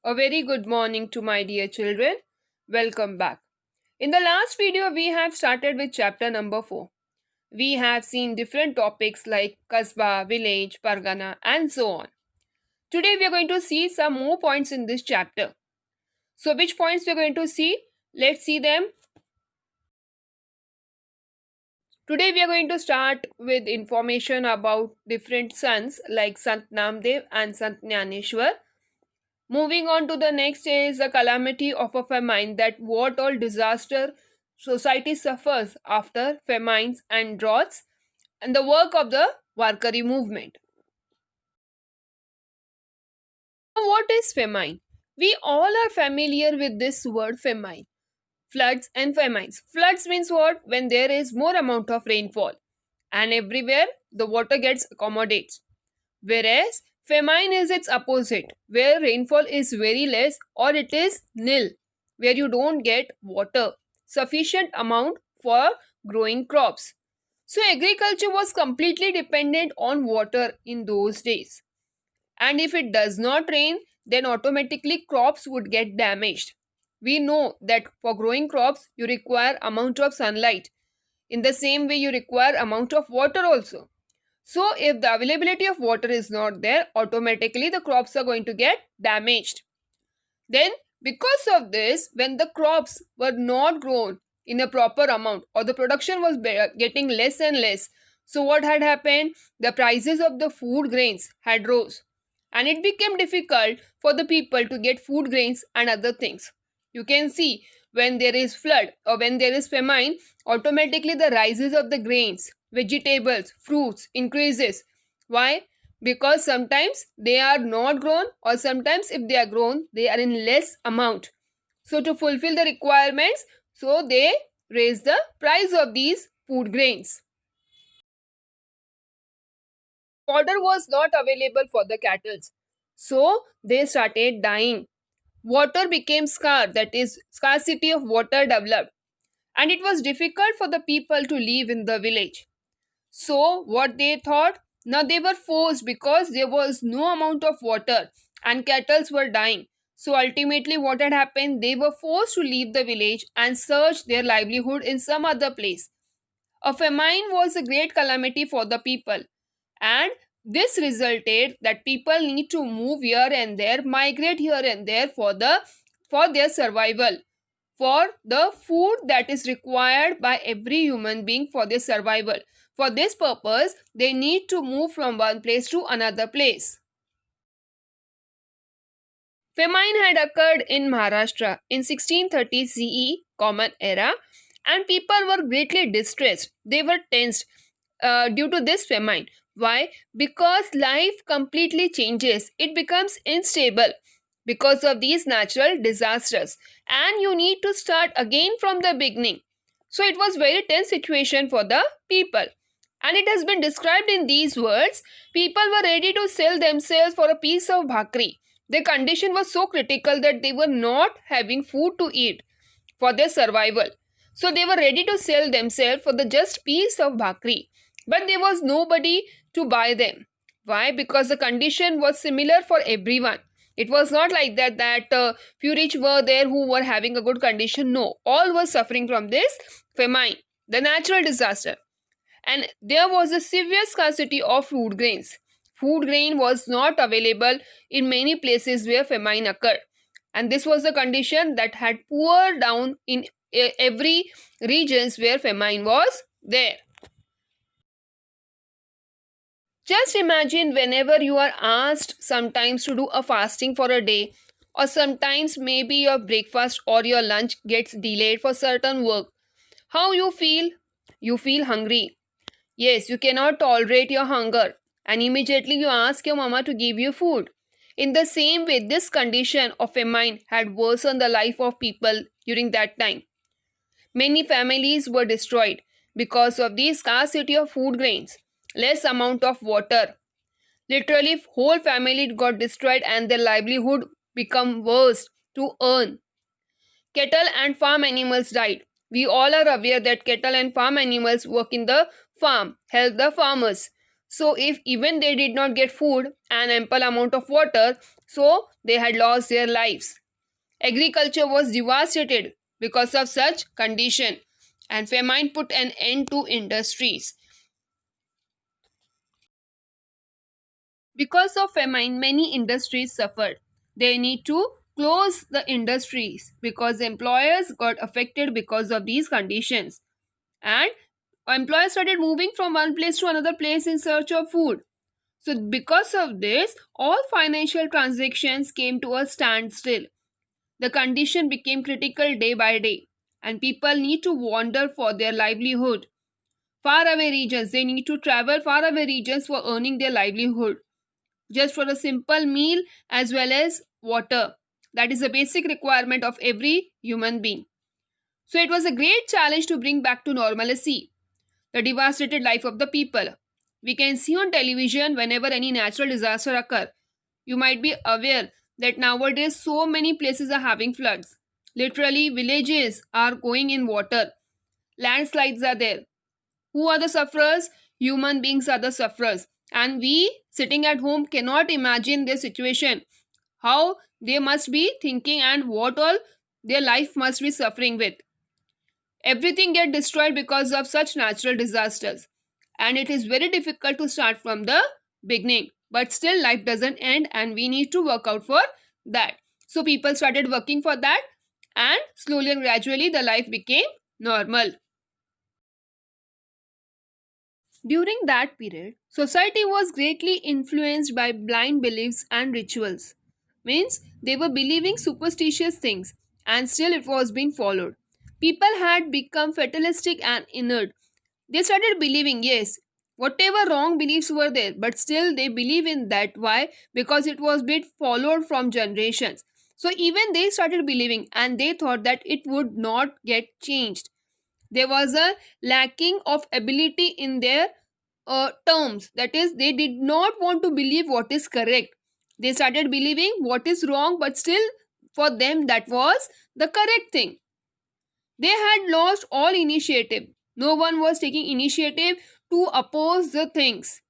A very good morning to my dear children. Welcome back. In the last video, we have started with chapter number 4. We have seen different topics like Kasbah, village, Pargana, and so on. Today, we are going to see some more points in this chapter. So, which points we are going to see? Let's see them. Today, we are going to start with information about different sons like Sant Namdev and Sant Jnaneshwar. Moving on to the next is the calamity of a famine, that what all disaster society suffers after famines and droughts, and the work of the Warkari movement. Now, what is famine? We all are familiar with this word famine. Floods and famines. Floods means what? When there is more amount of rainfall and everywhere the water gets accommodates. Whereas famine is its opposite, where rainfall is very less or it is nil, where you don't get water, sufficient amount for growing crops. So agriculture was completely dependent on water in those days. And if it does not rain, then automatically crops would get damaged. We know that for growing crops, you require amount of sunlight. In the same way, you require amount of water also. So if the availability of water is not there, automatically the crops are going to get damaged. Then because of this, when the crops were not grown in a proper amount or the production was getting less and less, so what had happened? The prices of the food grains had rose and it became difficult for the people to get food grains and other things. You can see when there is flood or when there is famine, automatically the rises of the grains, vegetables, fruits increases. Why? Because sometimes they are not grown or sometimes if they are grown, they are in less amount. So to fulfill the requirements, so they raise the price of these food grains. Fodder was not available for the cattle. So they started dying. Water became scarce, that is, scarcity of water developed. And it was difficult for the people to live in the village. So what they thought? Now they were forced because there was no amount of water and cattle were dying. So ultimately what had happened? They were forced to leave the village and search their livelihood in some other place. A famine was a great calamity for the people, and this resulted that people need to move here and there, migrate here and there for their survival, for the food that is required by every human being for their survival. For this purpose, they need to move from one place to another place. Famine had occurred in Maharashtra in 1630 CE, Common Era, and people were greatly distressed. They were tensed due to this famine. Why? Because life completely changes. It becomes unstable because of these natural disasters. And you need to start again from the beginning. So it was very tense situation for the people. And it has been described in these words. People were ready to sell themselves for a piece of bhakri. Their condition was so critical that they were not having food to eat for their survival. So they were ready to sell themselves for the just piece of bhakri. But there was nobody to buy them. Why? Because the condition was similar for everyone. It was not like that few rich were there who were having a good condition. No, all were suffering from this famine, the natural disaster. And there was a severe scarcity of food grains. Food grain was not available in many places where famine occurred. And this was the condition that had poured down in every regions where famine was there. Just imagine whenever you are asked sometimes to do a fasting for a day, or sometimes maybe your breakfast or your lunch gets delayed for certain work. How you feel? You feel hungry. Yes, you cannot tolerate your hunger and immediately you ask your mama to give you food. In the same way, this condition of famine had worsened the life of people during that time. Many families were destroyed because of the scarcity of food grains, less amount of water. Literally, whole family got destroyed and their livelihood become worse to earn. Cattle and farm animals died. We all are aware that cattle and farm animals work in the farm, help the farmers. So if even they did not get food and ample amount of water, So they had lost their lives. Agriculture was devastated because of such condition, and famine put an end to industries. Because of famine, many industries suffered. They need to close the industries because employers got affected because of these conditions. And employers started moving from one place to another place in search of food. So, because of this, all financial transactions came to a standstill. The condition became critical day by day, and people need to wander for their livelihood. Far away regions, they need to travel far away regions for earning their livelihood, just for a simple meal as well as water. That is a basic requirement of every human being. So it was a great challenge to bring back to normalcy the devastated life of the people. We can see on television whenever any natural disaster occur. You might be aware that nowadays so many places are having floods. Literally villages are going in water. Landslides are there. Who are the sufferers? Human beings are the sufferers. And we sitting at home cannot imagine their situation. How they must be thinking and what all their life must be suffering with. Everything get destroyed because of such natural disasters. And it is very difficult to start from the beginning. But still life doesn't end and we need to work out for that. So people started working for that and slowly and gradually the life became normal. During that period, society was greatly influenced by blind beliefs and rituals. Means they were believing superstitious things and still it was being followed. People had become fatalistic and inert. They started believing, yes, whatever wrong beliefs were there, but still they believe in that. Why? Because it was being followed from generations. So even they started believing and they thought that it would not get changed. There was a lacking of ability in their terms. That is, they did not want to believe what is correct. They started believing what is wrong, but still, for them, that was the correct thing. They had lost all initiative. No one was taking initiative to oppose the things.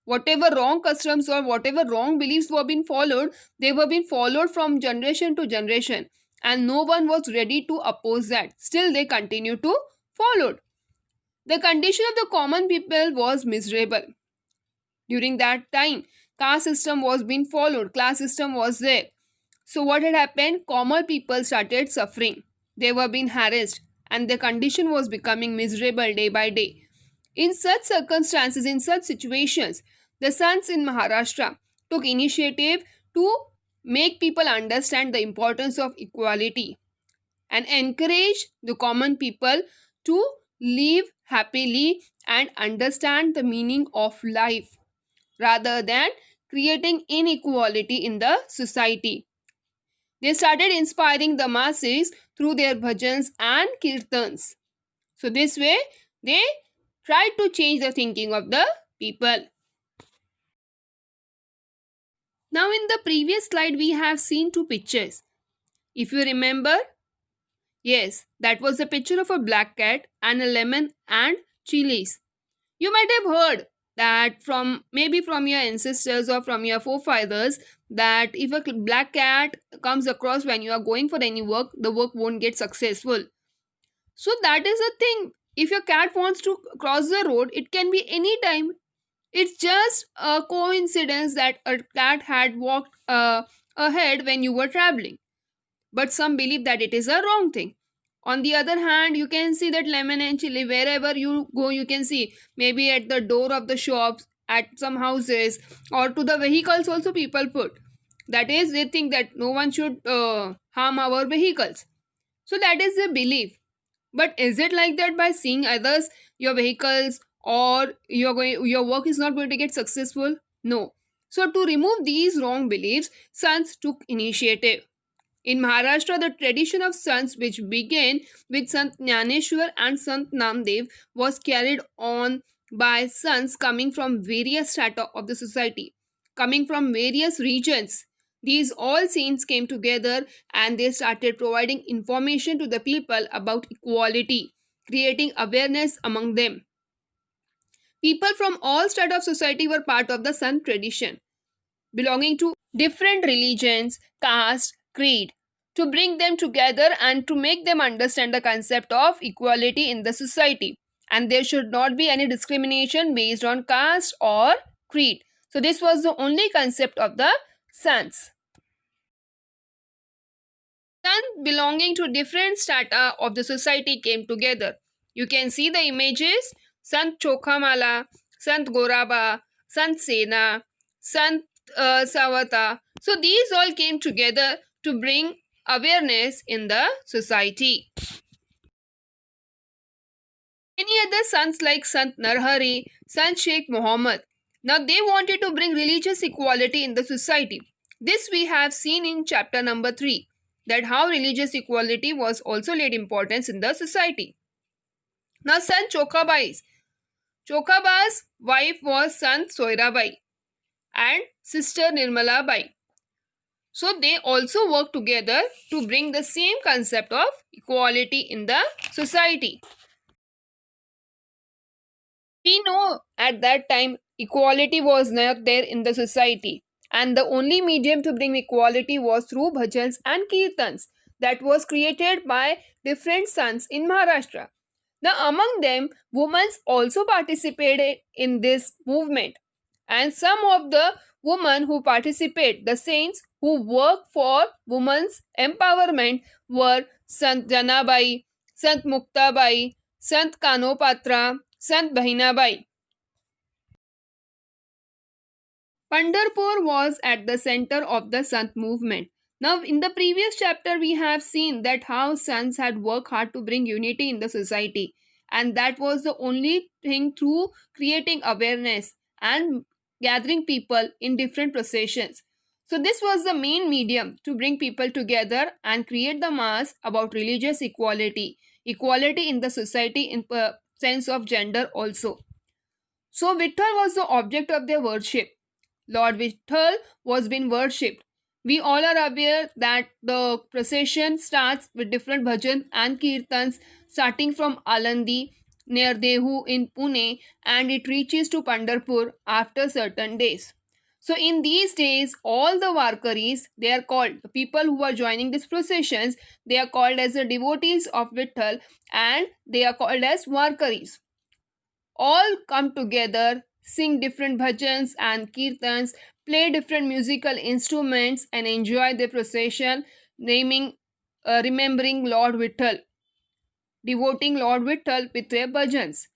Whatever wrong customs or whatever wrong beliefs were being followed, they were being followed from generation to generation. And no one was ready to oppose that. Still, they continue to follow. The condition of the common people was miserable. During that time, caste system was being followed, class system was there. So what had happened? Common people started suffering. They were being harassed and the condition was becoming miserable day by day. In such circumstances, in such situations, the sons in Maharashtra took initiative to make people understand the importance of equality and encourage the common people to live happily and understand the meaning of life rather than creating inequality in the society. They started inspiring the masses through their bhajans and kirtans. So, this way, they tried to change the thinking of the people. Now, in the previous slide, we have seen two pictures. If you remember, yes, that was a picture of a black cat and a lemon and chilies. You might have heard that from maybe from your ancestors or from your forefathers that if a black cat comes across when you are going for any work, the work won't get successful. So that is the thing. If your cat wants to cross the road, it can be any time. It's just a coincidence that a cat had walked ahead when you were traveling. But some believe that it is a wrong thing. On the other hand, you can see that lemon and chili, wherever you go, you can see maybe at the door of the shops, at some houses, or to the vehicles also people put. That is, they think that no one should harm our vehicles. So that is the belief. But is it like that by seeing others, your vehicles, or your work is not going to get successful? No. So to remove these wrong beliefs, sons took initiative. In Maharashtra, the tradition of sons, which began with Sant Jnaneshwar and Sant Namdev, was carried on by sons coming from various strata of the society, coming from various regions. These all saints came together and they started providing information to the people about equality, creating awareness among them. People from all strata of society were part of the Sant tradition, belonging to different religions, caste, creed, to bring them together and to make them understand the concept of equality in the society. And there should not be any discrimination based on caste or creed. So, this was the only concept of the sons. Sons belonging to different strata of the society came together. You can see the images: Sant Chokhamala, Sant Goraba, Sant Sena, Sant Savata. So these all came together to bring awareness in the society. Many other sons like Sant Narhari, Sant Sheikh Muhammad. Now they wanted to bring religious equality in the society. This we have seen in chapter number 3, that how religious equality was also laid importance in the society. Now Sant Chokaba's wife was Sant Soirabai and sister Nirmala Bai. So they also worked together to bring the same concept of equality in the society. We know at that time equality was not there in the society, and the only medium to bring equality was through bhajans and kirtans that was created by different sons in Maharashtra. Now, among them, women also participated in this movement, and some of the women who participate, the saints who work for women's empowerment, were Sant Janabai, Sant Muktabai, Sant Kanopatra, Sant Bahinabai. Pandharpur was at the center of the Sant movement. Now, in the previous chapter, we have seen that how sons had worked hard to bring unity in the society, and that was the only thing through creating awareness and gathering people in different processions. So, this was the main medium to bring people together and create the mass about religious equality, equality in the society in sense of gender also. So, Vitthal was the object of their worship. Lord Vitthal was being worshipped. We all are aware that the procession starts with different bhajan and kirtans starting from Alandi near Dehu in Pune, and it reaches to Pandharpur after certain days. So in these days, all the Varkaris, they are called, the people who are joining these processions, they are called as the devotees of Vitthal, and they are called as Varkaris. All come together, sing different bhajans and kirtans, play different musical instruments, and enjoy the procession, remembering Lord Vitthal, devoting Lord Vitthal with their bhajans.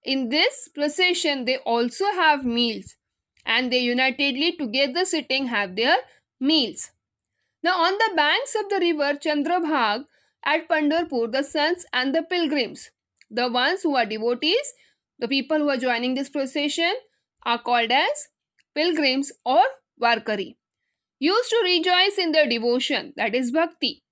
In this procession, they also have meals, and they unitedly together sitting have their meals. Now, on the banks of the river Chandrabhag at Pandharpur, the sons and the pilgrims, the ones who are devotees, the people who are joining this procession, are called as pilgrims or Varkari, used to rejoice in their devotion, that is bhakti,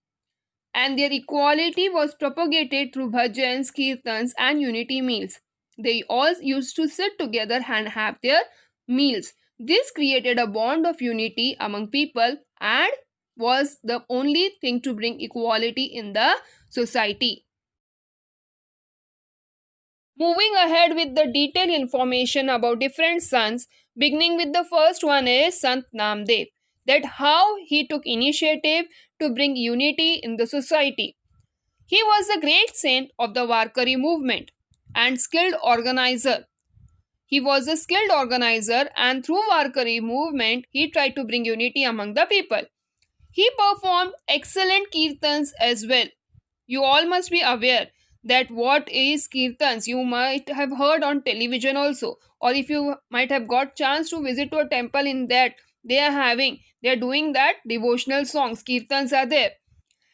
and their equality was propagated through bhajans, kirtans, and unity meals. They all used to sit together and have their meals. This created a bond of unity among people and was the only thing to bring equality in the society. Moving ahead with the detailed information about different sons, beginning with the first one is Sant Namdev, that how he took initiative to bring unity in the society. He was a great saint of the Varkari movement and skilled organizer. He was a skilled organizer, and through Varkari movement, he tried to bring unity among the people. He performed excellent kirtans as well. You all must be aware that what is kirtans. You might have heard on television also, or if you might have got chance to visit to a temple, in that they are doing that devotional songs. Kirtans are there.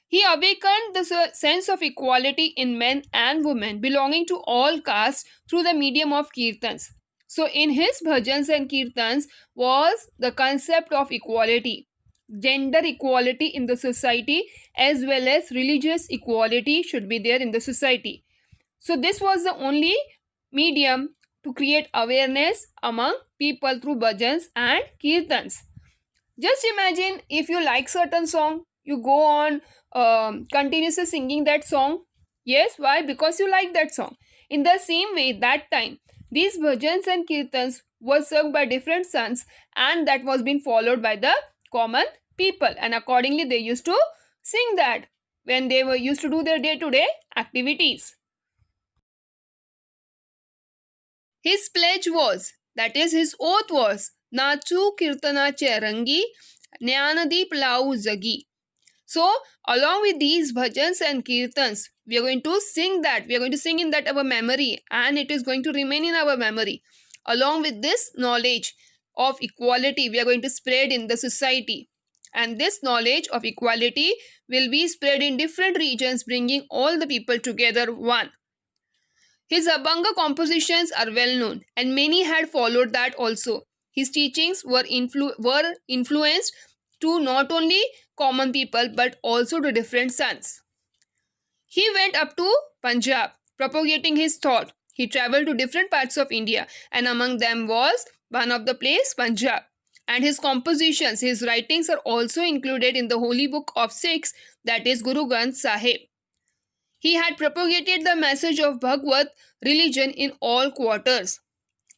He awakened the sense of equality in men and women belonging to all castes through the medium of kirtans. So in his bhajans and kirtans was the concept of equality, gender equality in the society, as well as religious equality should be there in the society. So this was the only medium to create awareness among people through bhajans and kirtans. Just imagine, if you like certain song, you go on continuously singing that song. Yes, why? Because you like that song. In the same way, that time these bhajans and kirtans were sung by different sons, and that was being followed by the common people, and accordingly they used to sing that when they were used to do their day-to-day activities. His pledge was, that is, his oath was, Nachu Kirtana Cherangi, Jnanadeep Lau Zagi. So, along with these bhajans and kirtans, we are going to sing that. We are going to sing in that our memory, and it is going to remain in our memory. Along with this knowledge of equality, we are going to spread in the society. And this knowledge of equality will be spread in different regions, bringing all the people together one. His Abhanga compositions are well known, and many had followed that also. His teachings were influenced to not only common people but also to different sons. He went up to Punjab, propagating his thought. He traveled to different parts of India, and among them was one of the place Punjab. And his compositions, his writings are also included in the holy book of Sikhs, that is Guru Granth Sahib. He had propagated the message of Bhagavad religion in all quarters.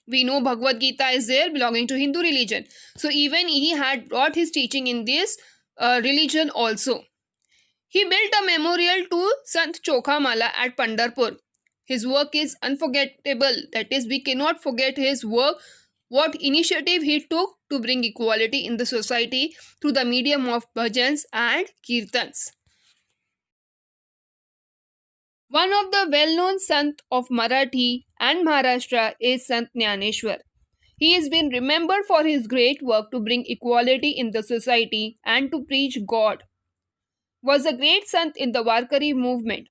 We know Bhagavad Gita is there belonging to Hindu religion. So even he had brought his teaching in this religion also. He built a memorial to Sant Chokhamala at Pandharpur. His work is unforgettable. That is, we cannot forget his work, what initiative he took to bring equality in the society through the medium of bhajans and kirtans. One of the well-known Sant of Marathi and Maharashtra is Sant Jnaneshwar. He has been remembered for his great work to bring equality in the society and to preach God. Was a great Sant in the Varkari movement.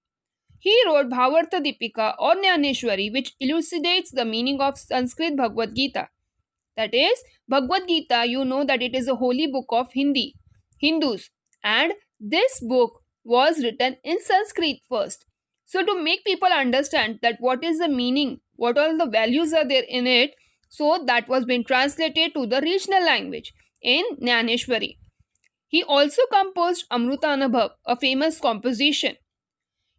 He wrote Bhavartha Dipika or Jnaneshwari, which elucidates the meaning of Sanskrit Bhagavad Gita. That is, Bhagavad Gita, you know that it is a holy book of Hindus, and this book was written in Sanskrit first. So to make people understand that what is the meaning, what all the values are there in it, so that was being translated to the regional language in Jnaneshwari. He also composed Amrutanabhav, a famous composition.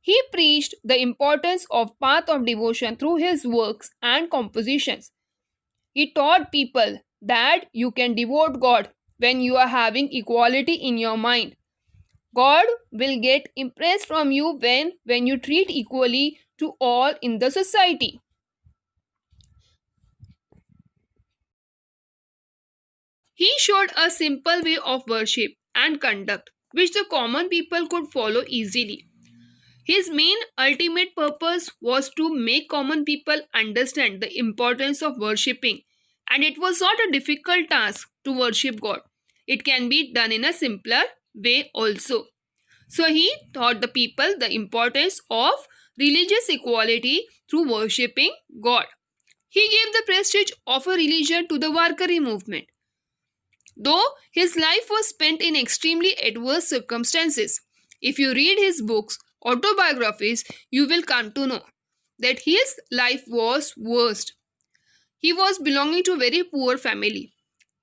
He preached the importance of path of devotion through his works and compositions. He taught people that you can devote God when you are having equality in your mind. God will get impressed from you when you treat equally to all in the society. He showed a simple way of worship and conduct which the common people could follow easily. His main ultimate purpose was to make common people understand the importance of worshipping, and it was not a difficult task to worship God. It can be done in a simpler way also. So he taught the people the importance of religious equality through worshipping God. He gave the prestige of a religion to the Varkari movement. Though his life was spent in extremely adverse circumstances, if you read his books, autobiographies, you will come to know that his life was worst. He was belonging to a very poor family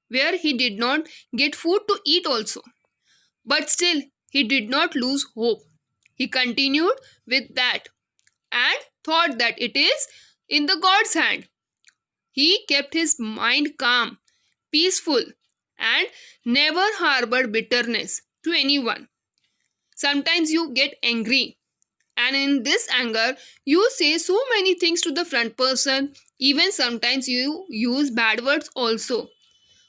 where he did not get food to eat also. But still, he did not lose hope. He continued with that and thought that it is in the God's hand. He kept his mind calm, peaceful, and never harbored bitterness to anyone. Sometimes you get angry, and in this anger, you say so many things to the front person. Even sometimes you use bad words also.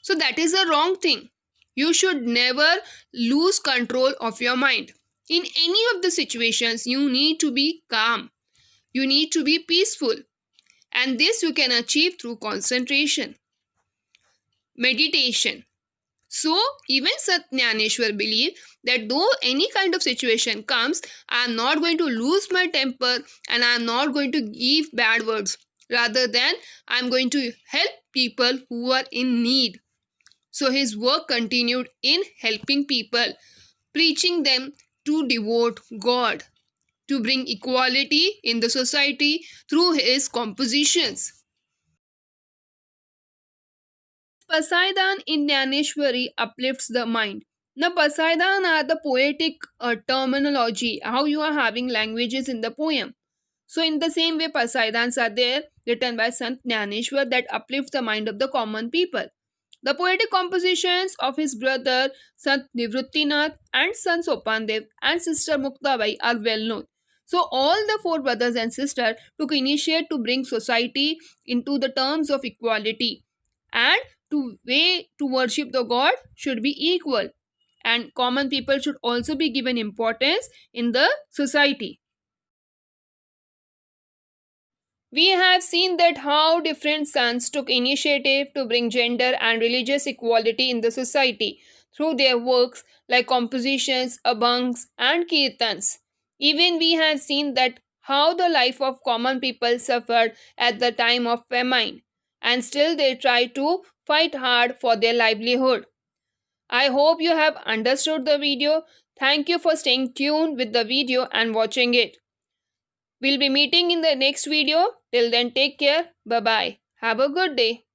So that is a wrong thing. You should never lose control of your mind. In any of the situations, you need to be calm. You need to be peaceful. And this you can achieve through concentration, meditation. So, even Sant Jnaneshwar believed that though any kind of situation comes, I am not going to lose my temper and I am not going to give bad words. Rather than, I am going to help people who are in need. So, his work continued in helping people, preaching them to devote God, to bring equality in the society through his compositions. Pasaidan in Jnaneshwari uplifts the mind. Now, Pasaidan are the poetic terminology, how you are having languages in the poem. So, in the same way, Pasaidans are there, written by Sant Jnaneshwar, that uplifts the mind of the common people. The poetic compositions of his brother Sant Nivruttinath and son Sopandev and sister Muktabai are well known. So all the four brothers and sisters took initiative to bring society into the terms of equality, and to way to worship the god should be equal, and common people should also be given importance in the society. We have seen that how different sons took initiative to bring gender and religious equality in the society through their works like compositions, abhangs, and kirtans. Even we have seen that how the life of common people suffered at the time of famine, and still they try to fight hard for their livelihood. I hope you have understood the video. Thank you for staying tuned with the video and watching it. We'll be meeting in the next video. Till then, take care. Bye bye. Have a good day.